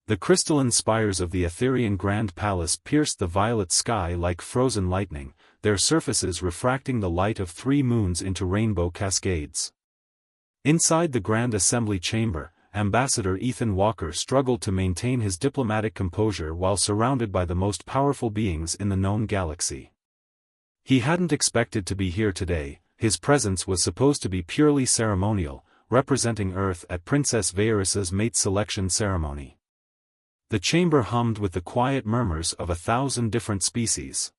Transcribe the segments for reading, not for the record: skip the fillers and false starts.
The crystalline spires of the Etherian Grand Palace pierced the violet sky like frozen lightning, their surfaces refracting the light of 3 moons into rainbow cascades. Inside the Grand Assembly Chamber, Ambassador Ethan Walker struggled to maintain his diplomatic composure while surrounded by the most powerful beings in the known galaxy. He hadn't expected to be here today. His presence was supposed to be purely ceremonial, representing Earth at Princess Vaeris's mate selection ceremony. The chamber hummed with the quiet murmurs of 1,000 different species.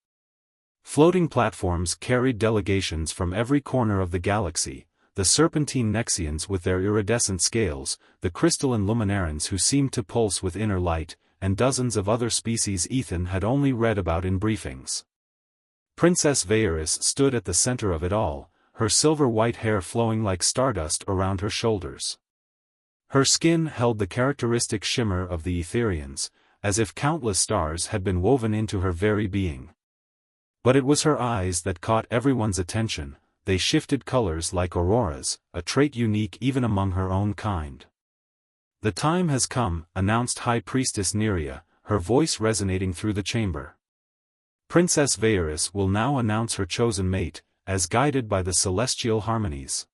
Floating platforms carried delegations from every corner of the galaxy, the serpentine Nexians with their iridescent scales, the crystalline luminarans who seemed to pulse with inner light, and dozens of other species Ethan had only read about in briefings. Princess Vaeris stood at the center of it all, her silver-white hair flowing like stardust around her shoulders. Her skin held the characteristic shimmer of the Etherians, as if countless stars had been woven into her very being. But it was her eyes that caught everyone's attention. They shifted colors like auroras, a trait unique even among her own kind. "The time has come," announced High Priestess Neria, her voice resonating through the chamber. "Princess Vaeris will now announce her chosen mate, as guided by the celestial harmonies."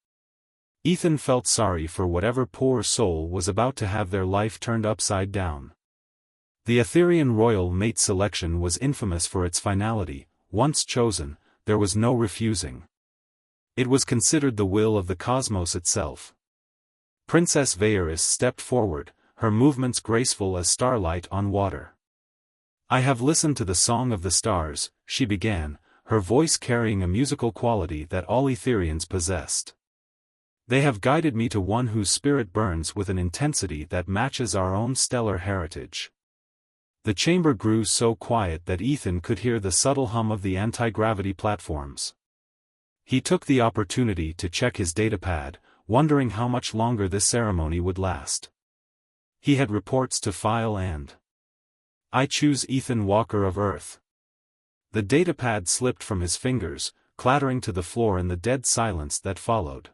Ethan felt sorry for whatever poor soul was about to have their life turned upside down. The Etherian royal mate selection was infamous for its finality. Once chosen, there was no refusing. It was considered the will of the cosmos itself. Princess Vaeris stepped forward, her movements graceful as starlight on water. "I have listened to the song of the stars," she began, her voice carrying a musical quality that all Etherians possessed. "They have guided me to one whose spirit burns with an intensity that matches our own stellar heritage." The chamber grew so quiet that Ethan could hear the subtle hum of the anti-gravity platforms. He took the opportunity to check his datapad, wondering how much longer this ceremony would last. He had reports to file and... "I choose Ethan Walker of Earth." The datapad slipped from his fingers, clattering to the floor in the dead silence that followed.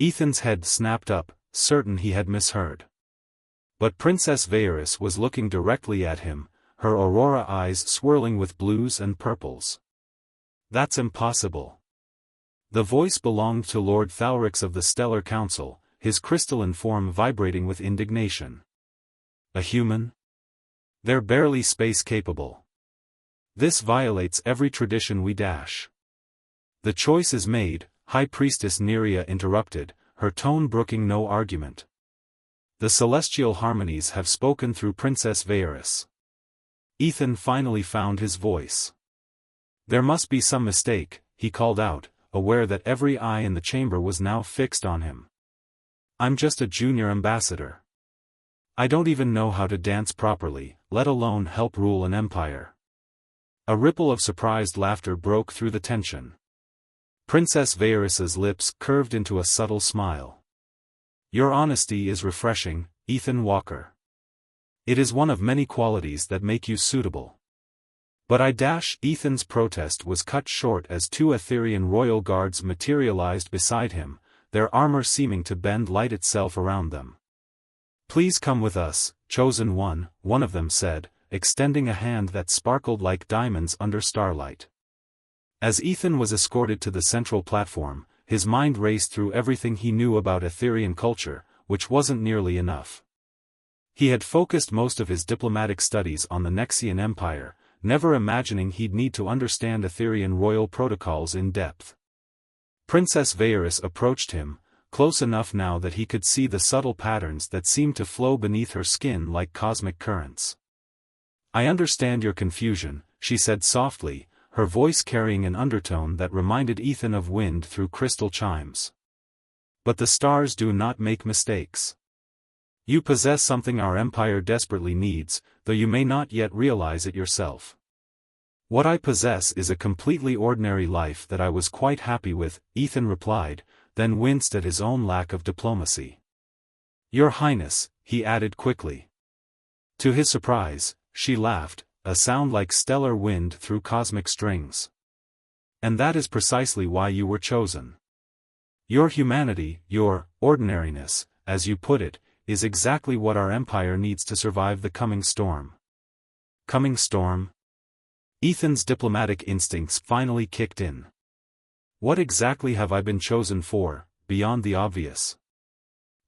Ethan's head snapped up, certain he had misheard. But Princess Vaeris was looking directly at him, her aurora eyes swirling with blues and purples. "That's impossible." The voice belonged to Lord Thalrix of the Stellar Council, his crystalline form vibrating with indignation. "A human? They're barely space-capable. This violates every tradition we dash." "The choice is made," High Priestess Neria interrupted, her tone brooking no argument. "The celestial harmonies have spoken through Princess Vaeris." Ethan finally found his voice. "There must be some mistake," he called out, aware that every eye in the chamber was now fixed on him. "I'm just a junior ambassador. I don't even know how to dance properly, let alone help rule an empire." A ripple of surprised laughter broke through the tension. Princess Vaeris's lips curved into a subtle smile. "Your honesty is refreshing, Ethan Walker. It is one of many qualities that make you suitable." "But Ethan's protest was cut short as 2 Etherian royal guards materialized beside him, their armor seeming to bend light itself around them. "Please come with us, chosen one of them said, extending a hand that sparkled like diamonds under starlight. As Ethan was escorted to the central platform, his mind raced through everything he knew about Etherian culture, which wasn't nearly enough. He had focused most of his diplomatic studies on the Nexian Empire, never imagining he'd need to understand Etherian royal protocols in depth. Princess Vaeris approached him, close enough now that he could see the subtle patterns that seemed to flow beneath her skin like cosmic currents. "I understand your confusion," she said softly, her voice carrying an undertone that reminded Ethan of wind through crystal chimes. "But the stars do not make mistakes. You possess something our empire desperately needs, though you may not yet realize it yourself." "What I possess is a completely ordinary life that I was quite happy with," Ethan replied, then winced at his own lack of diplomacy. "Your Highness," he added quickly. To his surprise, she laughed, a sound like stellar wind through cosmic strings. "And that is precisely why you were chosen. Your humanity, your ordinariness, as you put it, is exactly what our empire needs to survive the coming storm. Coming storm? Ethan's diplomatic instincts finally kicked in. What exactly have I been chosen for, beyond the obvious?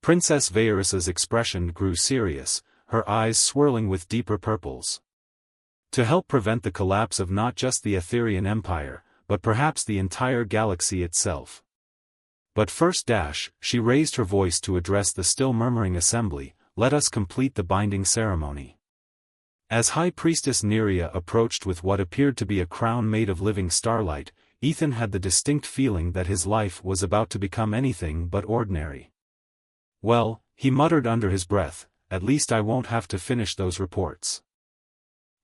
Princess Vayrus's expression grew serious, her eyes swirling with deeper purples. To help prevent the collapse of not just the Etherian Empire, but perhaps the entire galaxy itself. But first, she raised her voice to address the still murmuring assembly, let us complete the binding ceremony. As High Priestess Neria approached with what appeared to be a crown made of living starlight, Ethan had the distinct feeling that his life was about to become anything but ordinary. Well, he muttered under his breath, at least I won't have to finish those reports.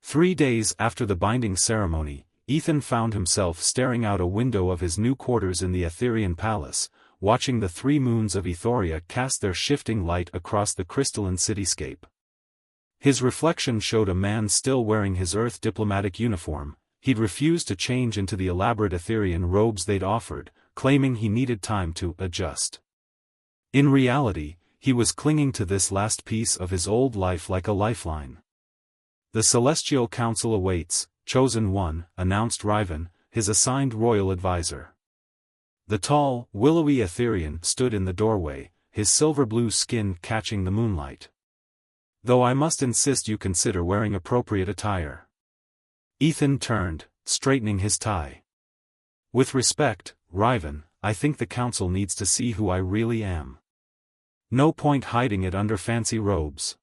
3 days after the binding ceremony, Ethan found himself staring out a window of his new quarters in the Etherian Palace, watching the 3 moons of Ethoria cast their shifting light across the crystalline cityscape. His reflection showed a man still wearing his Earth diplomatic uniform. He'd refused to change into the elaborate Etherian robes they'd offered, claiming he needed time to adjust. In reality, he was clinging to this last piece of his old life like a lifeline. The Celestial Council awaits, Chosen One, announced Riven, his assigned royal advisor. The tall, willowy Etherian stood in the doorway, his silver-blue skin catching the moonlight. Though I must insist you consider wearing appropriate attire. Ethan turned, straightening his tie. With respect, Riven, I think the council needs to see who I really am. No point hiding it under fancy robes.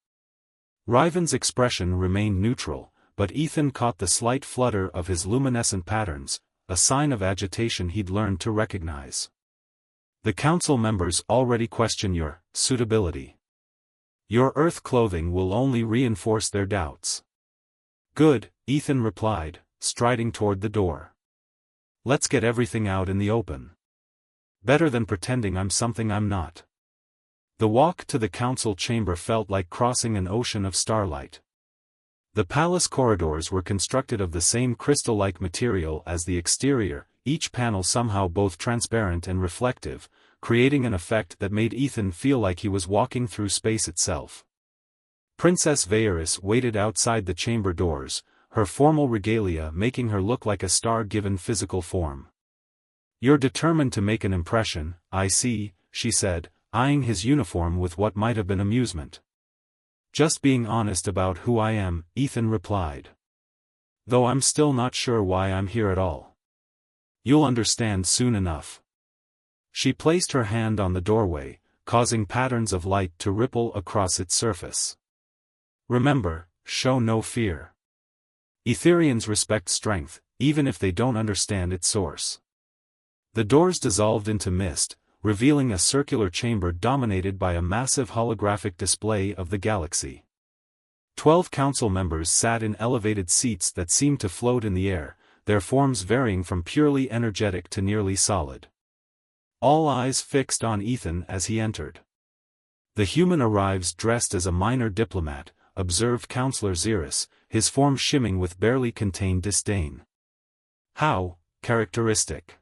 Riven's expression remained neutral, but Ethan caught the slight flutter of his luminescent patterns, a sign of agitation he'd learned to recognize. The council members already question your suitability. Your Earth clothing will only reinforce their doubts. Good, Ethan replied, striding toward the door. Let's get everything out in the open. Better than pretending I'm something I'm not. The walk to the council chamber felt like crossing an ocean of starlight. The palace corridors were constructed of the same crystal-like material as the exterior, each panel somehow both transparent and reflective, creating an effect that made Ethan feel like he was walking through space itself. Princess Vayrus waited outside the chamber doors, her formal regalia making her look like a star given physical form. You're determined to make an impression, I see, she said, eyeing his uniform with what might have been amusement. Just being honest about who I am, Ethan replied. Though I'm still not sure why I'm here at all. You'll understand soon enough. She placed her hand on the doorway, causing patterns of light to ripple across its surface. Remember, show no fear. Etherians respect strength, even if they don't understand its source. The doors dissolved into mist, revealing a circular chamber dominated by a massive holographic display of the galaxy. 12 council members sat in elevated seats that seemed to float in the air, their forms varying from purely energetic to nearly solid. All eyes fixed on Ethan as he entered. The human arrives dressed as a minor diplomat, observed Counselor Xeris, his form shimming with barely contained disdain. How characteristic.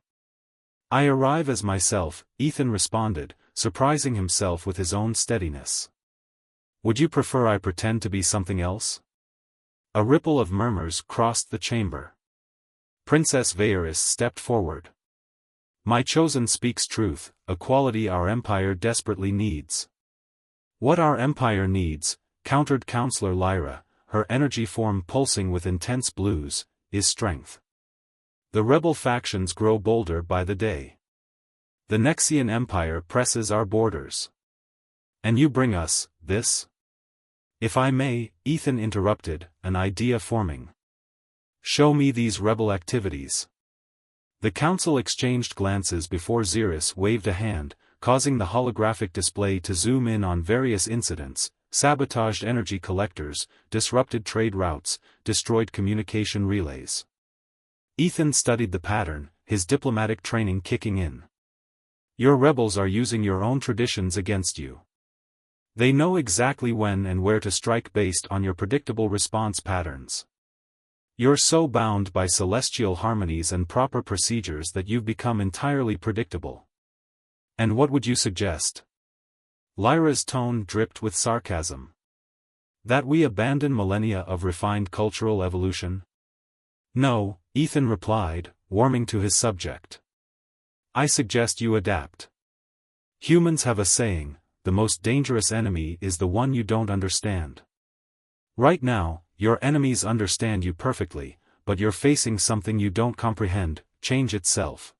I arrive as myself, Ethan responded, surprising himself with his own steadiness. Would you prefer I pretend to be something else? A ripple of murmurs crossed the chamber. Princess Vayrus stepped forward. My chosen speaks truth, a quality our empire desperately needs. What our empire needs, countered Counselor Lyra, her energy form pulsing with intense blues, is strength. The rebel factions grow bolder by the day. The Nexian Empire presses our borders. And you bring us this? If I may, Ethan interrupted, an idea forming. Show me these rebel activities. The council exchanged glances before Xeris waved a hand, causing the holographic display to zoom in on various incidents, sabotaged energy collectors, disrupted trade routes, destroyed communication relays. Ethan studied the pattern, his diplomatic training kicking in. Your rebels are using your own traditions against you. They know exactly when and where to strike based on your predictable response patterns. You're so bound by celestial harmonies and proper procedures that you've become entirely predictable. And what would you suggest? Lyra's tone dripped with sarcasm. That we abandon millennia of refined cultural evolution? No, Ethan replied, warming to his subject. I suggest you adapt. Humans have a saying, the most dangerous enemy is the one you don't understand. Right now, your enemies understand you perfectly, but you're facing something you don't comprehend, change itself.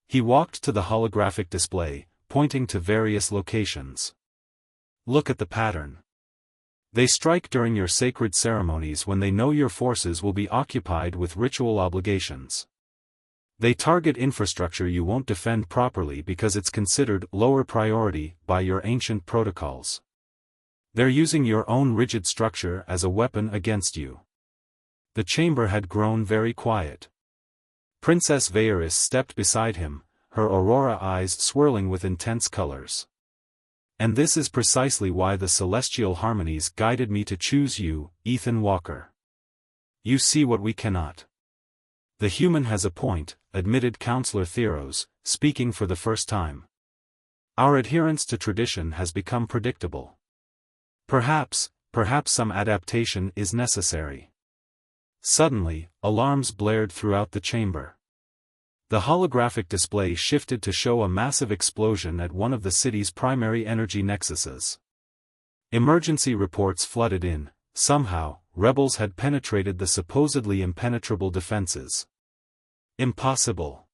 He walked to the holographic display, pointing to various locations. Look at the pattern. They strike during your sacred ceremonies when they know your forces will be occupied with ritual obligations. They target infrastructure you won't defend properly because it's considered lower priority by your ancient protocols. They're using your own rigid structure as a weapon against you. The chamber had grown very quiet. Princess Vaeris stepped beside him, her aurora eyes swirling with intense colors. And this is precisely why the celestial harmonies guided me to choose you, Ethan Walker. You see what we cannot. The human has a point, admitted Counselor Theros, speaking for the first time. Our adherence to tradition has become predictable. Perhaps some adaptation is necessary. Suddenly, alarms blared throughout the chamber. The holographic display shifted to show a massive explosion at one of the city's primary energy nexuses. Emergency reports flooded in. Somehow, rebels had penetrated the supposedly impenetrable defenses. Impossible!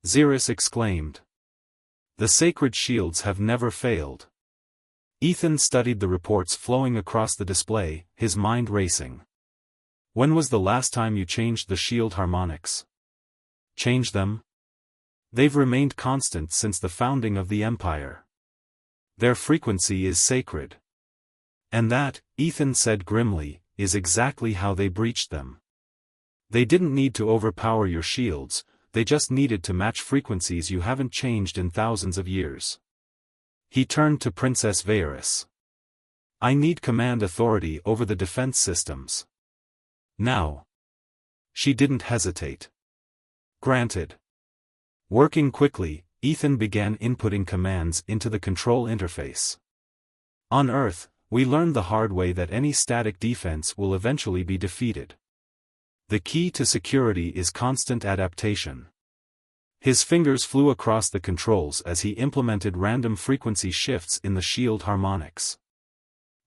Xeris exclaimed. The sacred shields have never failed. Ethan studied the reports flowing across the display, his mind racing. When was the last time you changed the shield harmonics? Change them? They've remained constant since the founding of the Empire. Their frequency is sacred. And that, Ethan said grimly, is exactly how they breached them. They didn't need to overpower your shields, they just needed to match frequencies you haven't changed in thousands of years. He turned to Princess Vaeris. I need command authority over the defense systems. Now. She didn't hesitate. Granted. Working quickly, Ethan began inputting commands into the control interface. On Earth, we learned the hard way that any static defense will eventually be defeated. The key to security is constant adaptation. His fingers flew across the controls as he implemented random frequency shifts in the shield harmonics.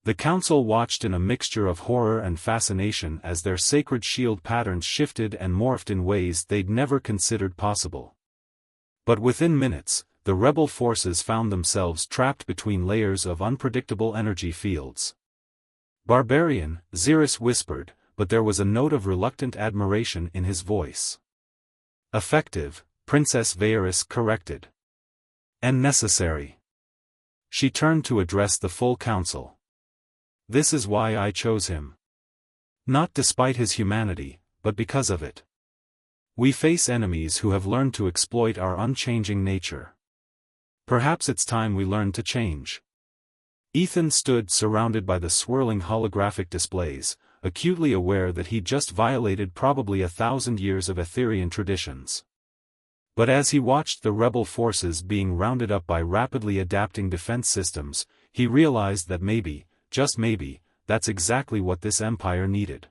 The council watched in a mixture of horror and fascination as their sacred shield patterns shifted and morphed in ways they'd never considered possible. But within minutes, the rebel forces found themselves trapped between layers of unpredictable energy fields. Barbarian, Xeris whispered, but there was a note of reluctant admiration in his voice. Effective, Princess Vaeris corrected. And necessary. She turned to address the full council. This is why I chose him. Not despite his humanity, but because of it. We face enemies who have learned to exploit our unchanging nature. Perhaps it's time we learn to change. Ethan stood surrounded by the swirling holographic displays, acutely aware that he'd just violated probably 1,000 years of Etherian traditions. But as he watched the rebel forces being rounded up by rapidly adapting defense systems, he realized that maybe, just maybe, that's exactly what this empire needed.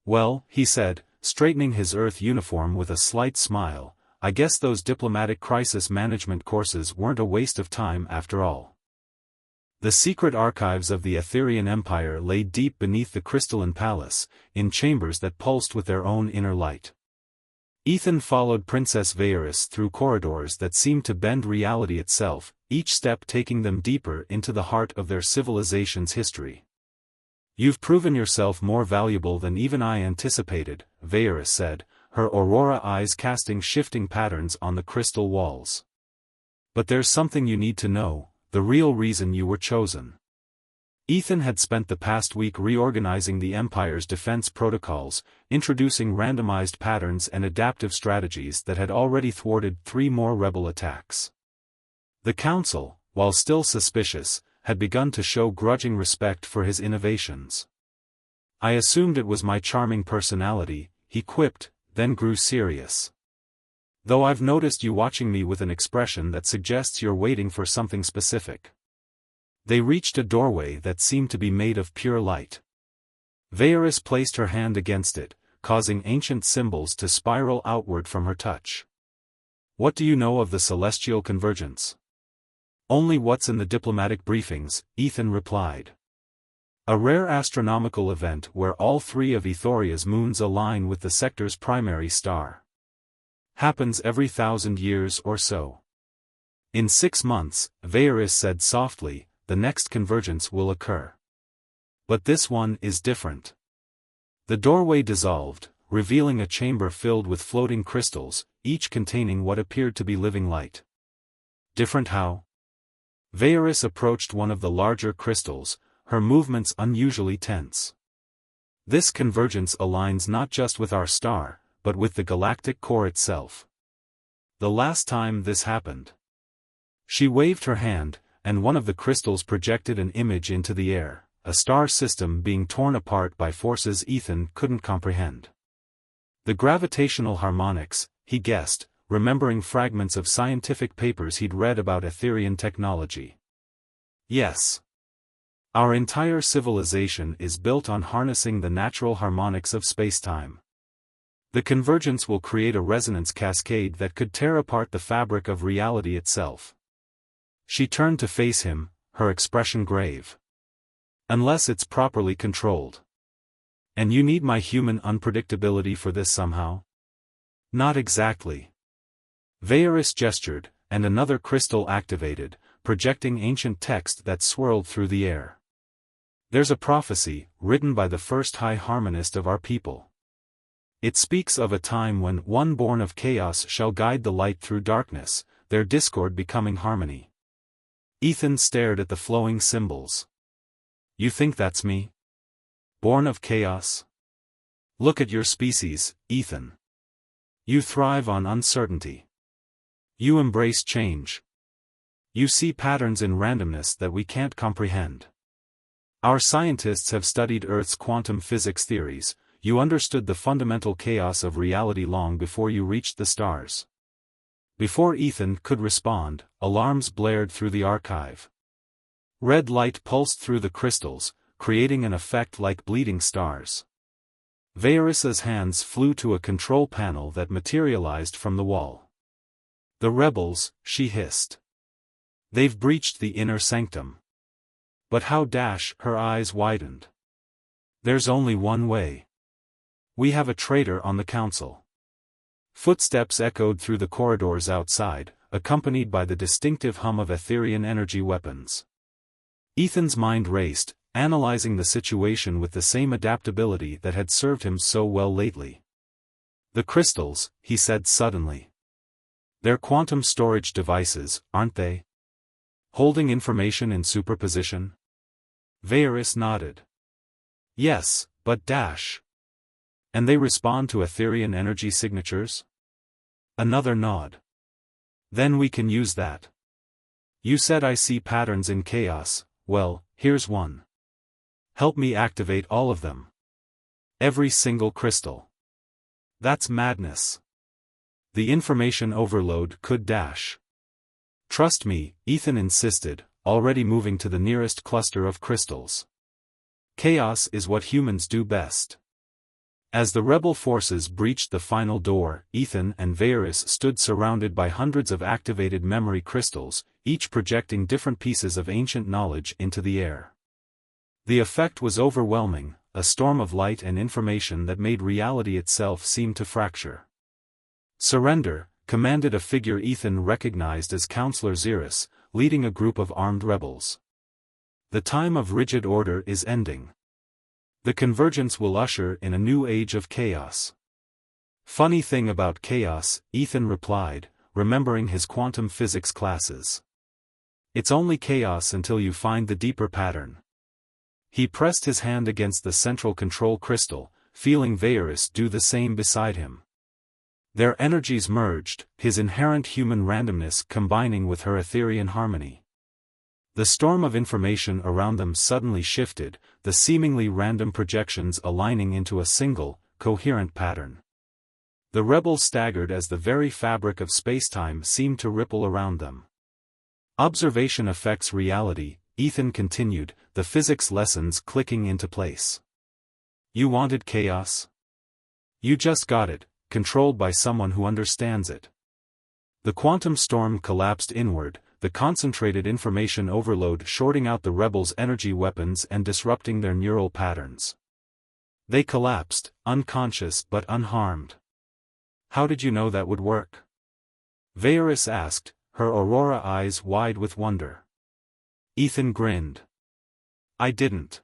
Well, he said, straightening his Earth uniform with a slight smile, I guess those diplomatic crisis management courses weren't a waste of time after all. The secret archives of the Etherian Empire lay deep beneath the crystalline palace, in chambers that pulsed with their own inner light. Ethan followed Princess Vaeris through corridors that seemed to bend reality itself, each step taking them deeper into the heart of their civilization's history. You've proven yourself more valuable than even I anticipated, Vaeris said, her aurora eyes casting shifting patterns on the crystal walls. But there's something you need to know, the real reason you were chosen. Ethan had spent the past week reorganizing the Empire's defense protocols, introducing randomized patterns and adaptive strategies that had already thwarted 3 more rebel attacks. The Council, while still suspicious, had begun to show grudging respect for his innovations. I assumed it was my charming personality, he quipped, then grew serious. Though I've noticed you watching me with an expression that suggests you're waiting for something specific. They reached a doorway that seemed to be made of pure light. Vaeris placed her hand against it, causing ancient symbols to spiral outward from her touch. What do you know of the celestial convergence? Only what's in the diplomatic briefings, Ethan replied. A rare astronomical event where all three of Ethoria's moons align with the sector's primary star. Happens every 1,000 years or so. In 6 months, Vaeris said softly, the next convergence will occur. But this one is different. The doorway dissolved, revealing a chamber filled with floating crystals, each containing what appeared to be living light. Different how? Vaeris approached one of the larger crystals, her movements unusually tense. This convergence aligns not just with our star, but with the galactic core itself. The last time this happened. She waved her hand, and one of the crystals projected an image into the air, a star system being torn apart by forces Ethan couldn't comprehend. The gravitational harmonics, he guessed, remembering fragments of scientific papers he'd read about Etherian technology. Yes. Our entire civilization is built on harnessing the natural harmonics of spacetime. The convergence will create a resonance cascade that could tear apart the fabric of reality itself. She turned to face him, her expression grave. Unless it's properly controlled. And you need my human unpredictability for this somehow? Not exactly. Vaeris gestured, and another crystal activated, projecting ancient text that swirled through the air. There's a prophecy, written by the first high harmonist of our people. It speaks of a time when one born of chaos shall guide the light through darkness, their discord becoming harmony. Ethan stared at the flowing symbols. You think that's me? Born of chaos? Look at your species, Ethan. You thrive on uncertainty. You embrace change. You see patterns in randomness that we can't comprehend. Our scientists have studied Earth's quantum physics theories. You understood the fundamental chaos of reality long before you reached the stars. Before Ethan could respond, alarms blared through the archive. Red light pulsed through the crystals, creating an effect like bleeding stars. Vaeris's hands flew to a control panel that materialized from the wall. The rebels, she hissed. They've breached the inner sanctum. But how? Her eyes widened. There's only one way. We have a traitor on the council. Footsteps echoed through the corridors outside, accompanied by the distinctive hum of Etherian energy weapons. Ethan's mind raced, analyzing the situation with the same adaptability that had served him so well lately. The crystals, he said suddenly. They're quantum storage devices, aren't they? Holding information in superposition? Vaeris nodded. Yes, but And they respond to Etherian energy signatures? Another nod. Then we can use that. You said I see patterns in chaos, well, here's one. Help me activate all of them. Every single crystal. That's madness. The information overload could Trust me, Ethan insisted, already moving to the nearest cluster of crystals. Chaos is what humans do best. As the rebel forces breached the final door, Ethan and Vaeris stood surrounded by hundreds of activated memory crystals, each projecting different pieces of ancient knowledge into the air. The effect was overwhelming, a storm of light and information that made reality itself seem to fracture. Surrender, commanded a figure Ethan recognized as Counselor Xeris, leading a group of armed rebels. The time of rigid order is ending. The convergence will usher in a new age of chaos. Funny thing about chaos, Ethan replied, remembering his quantum physics classes. It's only chaos until you find the deeper pattern. He pressed his hand against the central control crystal, feeling Vaeris do the same beside him. Their energies merged, his inherent human randomness combining with her Etherian harmony. The storm of information around them suddenly shifted, the seemingly random projections aligning into a single, coherent pattern. The rebels staggered as the very fabric of spacetime seemed to ripple around them. Observation affects reality, Ethan continued, the physics lessons clicking into place. You wanted chaos? You just got it, controlled by someone who understands it. The quantum storm collapsed inward, the concentrated information overload shorting out the rebels' energy weapons and disrupting their neural patterns. They collapsed, unconscious but unharmed. How did you know that would work? Varys asked, her aurora eyes wide with wonder. Ethan grinned. I didn't.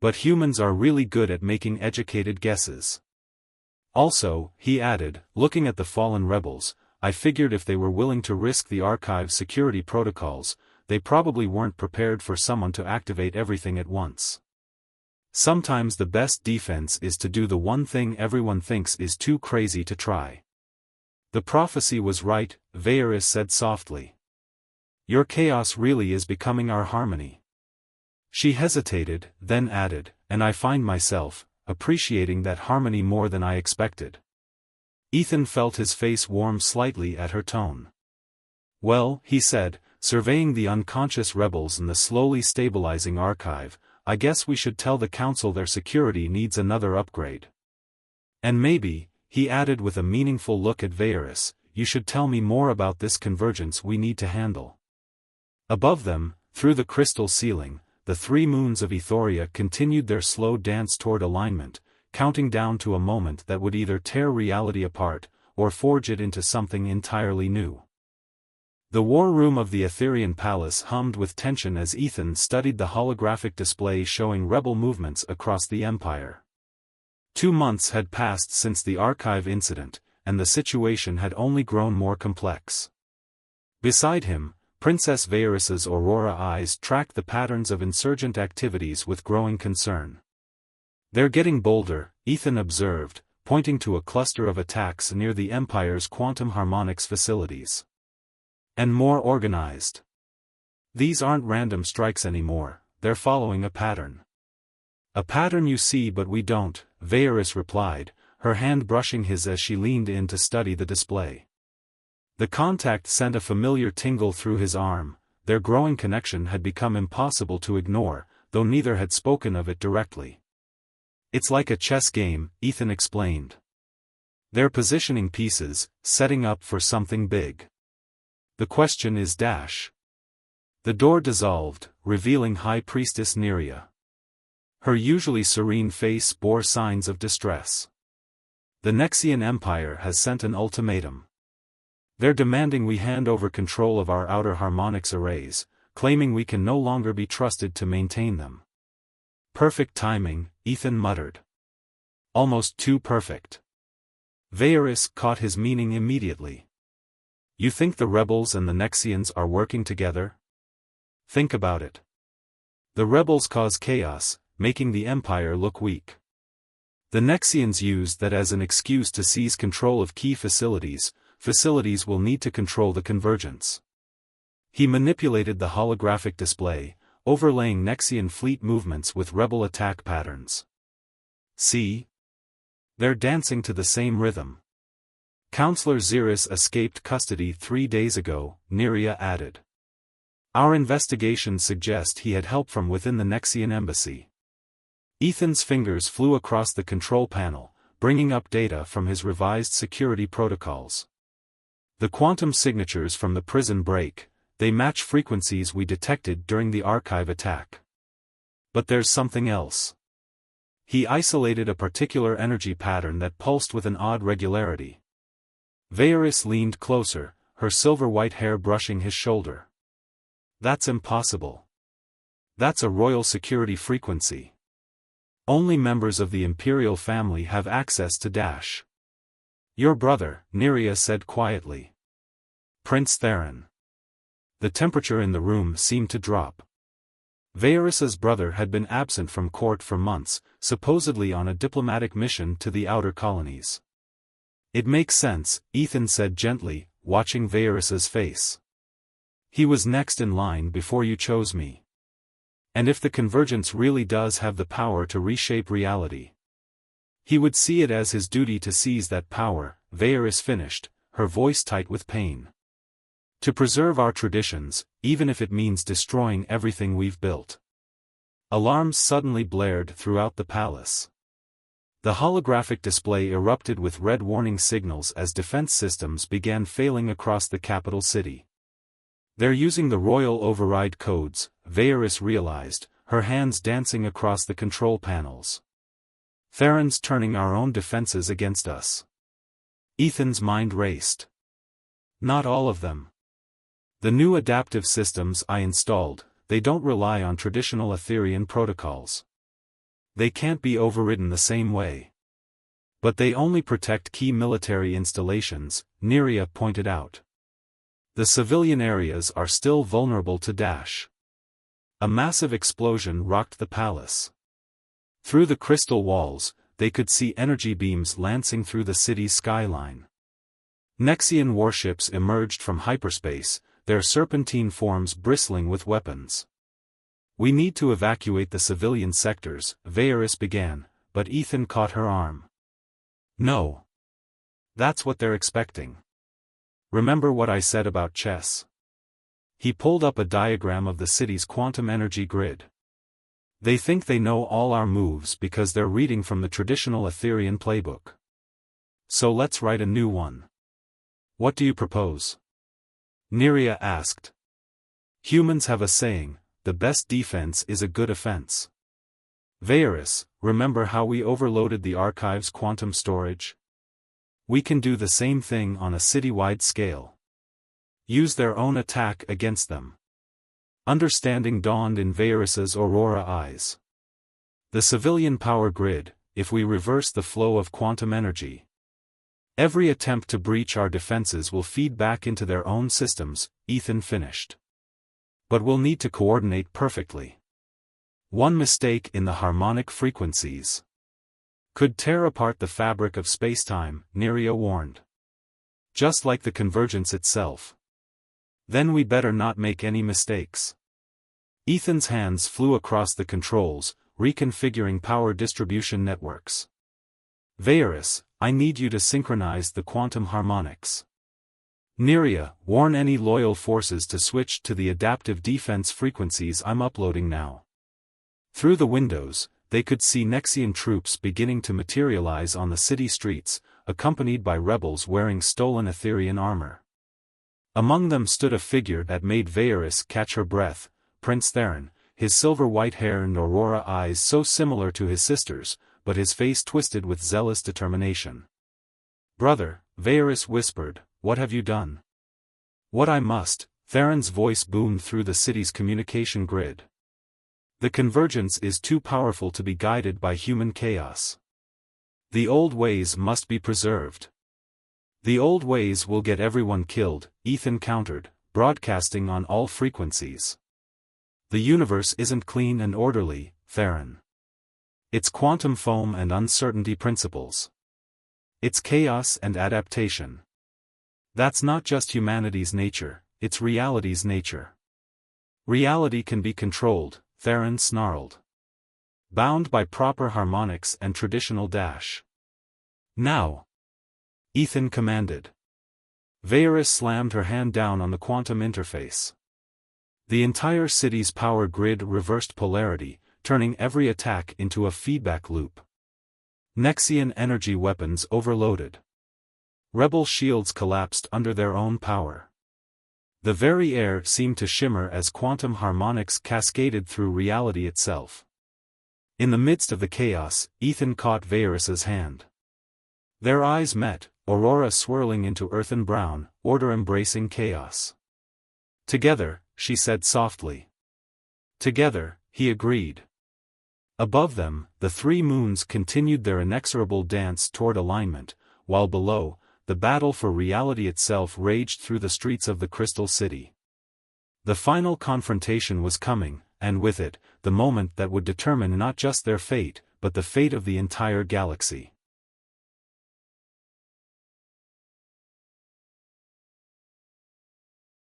But humans are really good at making educated guesses. Also, he added, looking at the fallen rebels, I figured if they were willing to risk the archive's security protocols, they probably weren't prepared for someone to activate everything at once. Sometimes the best defense is to do the one thing everyone thinks is too crazy to try. The prophecy was right, Varys said softly. Your chaos really is becoming our harmony. She hesitated, then added, and I find myself appreciating that harmony more than I expected. Ethan felt his face warm slightly at her tone. Well, he said, surveying the unconscious rebels and the slowly stabilizing archive, I guess we should tell the council their security needs another upgrade. And maybe, he added with a meaningful look at Varys, you should tell me more about this convergence we need to handle. Above them, through the crystal ceiling, the three moons of Ethoria continued their slow dance toward alignment, counting down to a moment that would either tear reality apart, or forge it into something entirely new. The war room of the Etherian palace hummed with tension as Ethan studied the holographic display showing rebel movements across the Empire. 2 months had passed since the archive incident, and the situation had only grown more complex. Beside him, Princess Varys's aurora eyes tracked the patterns of insurgent activities with growing concern. They're getting bolder, Ethan observed, pointing to a cluster of attacks near the Empire's quantum harmonics facilities. And more organized. These aren't random strikes anymore, they're following a pattern. A pattern you see but we don't, Varys replied, her hand brushing his as she leaned in to study the display. The contact sent a familiar tingle through his arm, their growing connection had become impossible to ignore, though neither had spoken of it directly. It's like a chess game, Ethan explained. They're positioning pieces, setting up for something big. The question is dash. The door dissolved, revealing High Priestess Neria. Her usually serene face bore signs of distress. The Nexian Empire has sent an ultimatum. They're demanding we hand over control of our outer harmonics arrays, claiming we can no longer be trusted to maintain them. Perfect timing, Ethan muttered. Almost too perfect. Varys caught his meaning immediately. You think the rebels and the Nexians are working together? Think about it. The rebels cause chaos, making the Empire look weak. The Nexians use that as an excuse to seize control of key facilities will need to control the convergence. He manipulated the holographic display, overlaying Nexian fleet movements with rebel attack patterns. See? They're dancing to the same rhythm. Counselor Xerxes escaped custody 3 days ago, Neria added. Our investigations suggest he had help from within the Nexian embassy. Ethan's fingers flew across the control panel, bringing up data from his revised security protocols. The quantum signatures from the prison break, they match frequencies we detected during the archive attack. But there's something else. He isolated a particular energy pattern that pulsed with an odd regularity. Varys leaned closer, her silver-white hair brushing his shoulder. That's impossible. That's a royal security frequency. Only members of the imperial family have access to Dash. Your brother, Neria said quietly. Prince Theron. The temperature in the room seemed to drop. Varys's brother had been absent from court for months, supposedly on a diplomatic mission to the outer colonies. It makes sense, Ethan said gently, watching Varys's face. He was next in line before you chose me. And if the convergence really does have the power to reshape reality, he would see it as his duty to seize that power, Varys finished, her voice tight with pain. To preserve our traditions, even if it means destroying everything we've built. Alarms suddenly blared throughout the palace. The holographic display erupted with red warning signals as defense systems began failing across the capital city. They're using the royal override codes, Vaeris realized, her hands dancing across the control panels. Theron's turning our own defenses against us. Ethan's mind raced. Not all of them. The new adaptive systems I installed, they don't rely on traditional Etherian protocols. They can't be overridden the same way. But they only protect key military installations, Neria pointed out. The civilian areas are still vulnerable to dash. A massive explosion rocked the palace. Through the crystal walls, they could see energy beams lancing through the city's skyline. Nexian warships emerged from hyperspace, their serpentine forms bristling with weapons. We need to evacuate the civilian sectors, Vaeris began, but Ethan caught her arm. No. That's what they're expecting. Remember what I said about chess? He pulled up a diagram of the city's quantum energy grid. They think they know all our moves because they're reading from the traditional Etherian playbook. So let's write a new one. What do you propose? Neria asked. Humans have a saying, the best defense is a good offense. Vaeris, remember how we overloaded the archive's quantum storage? We can do the same thing on a citywide scale. Use their own attack against them. Understanding dawned in Vaeris's Aurora eyes. The civilian power grid, if we reverse the flow of quantum energy. Every attempt to breach our defenses will feed back into their own systems, Ethan finished. But we'll need to coordinate perfectly. One mistake in the harmonic frequencies could tear apart the fabric of spacetime, Neria warned. Just like the convergence itself. Then we better not make any mistakes. Ethan's hands flew across the controls, reconfiguring power distribution networks. Vaeris, I need you to synchronize the quantum harmonics. Neria, warn any loyal forces to switch to the adaptive defense frequencies I'm uploading now. Through the windows, they could see Nexian troops beginning to materialize on the city streets, accompanied by rebels wearing stolen Etherian armor. Among them stood a figure that made Vaeris catch her breath, Prince Theron, his silver-white hair and Aurora eyes so similar to his sister's, but his face twisted with zealous determination. Brother, Vaeris whispered, what have you done? What I must, Theron's voice boomed through the city's communication grid. The convergence is too powerful to be guided by human chaos. The old ways must be preserved. The old ways will get everyone killed, Ethan countered, broadcasting on all frequencies. The universe isn't clean and orderly, Theron. It's quantum foam and uncertainty principles. It's chaos and adaptation. That's not just humanity's nature, it's reality's nature. Reality can be controlled, Theron snarled. Bound by proper harmonics and traditional dash. Now! Ethan commanded. Vaeris slammed her hand down on the quantum interface. The entire city's power grid reversed polarity, turning every attack into a feedback loop. Nexian energy weapons overloaded. Rebel shields collapsed under their own power. The very air seemed to shimmer as quantum harmonics cascaded through reality itself. In the midst of the chaos, Ethan caught Vaeris's hand. Their eyes met, Aurora swirling into earthen brown, order embracing chaos. Together, she said softly. Together, he agreed. Above them, the three moons continued their inexorable dance toward alignment, while below, the battle for reality itself raged through the streets of the Crystal City. The final confrontation was coming, and with it, the moment that would determine not just their fate, but the fate of the entire galaxy.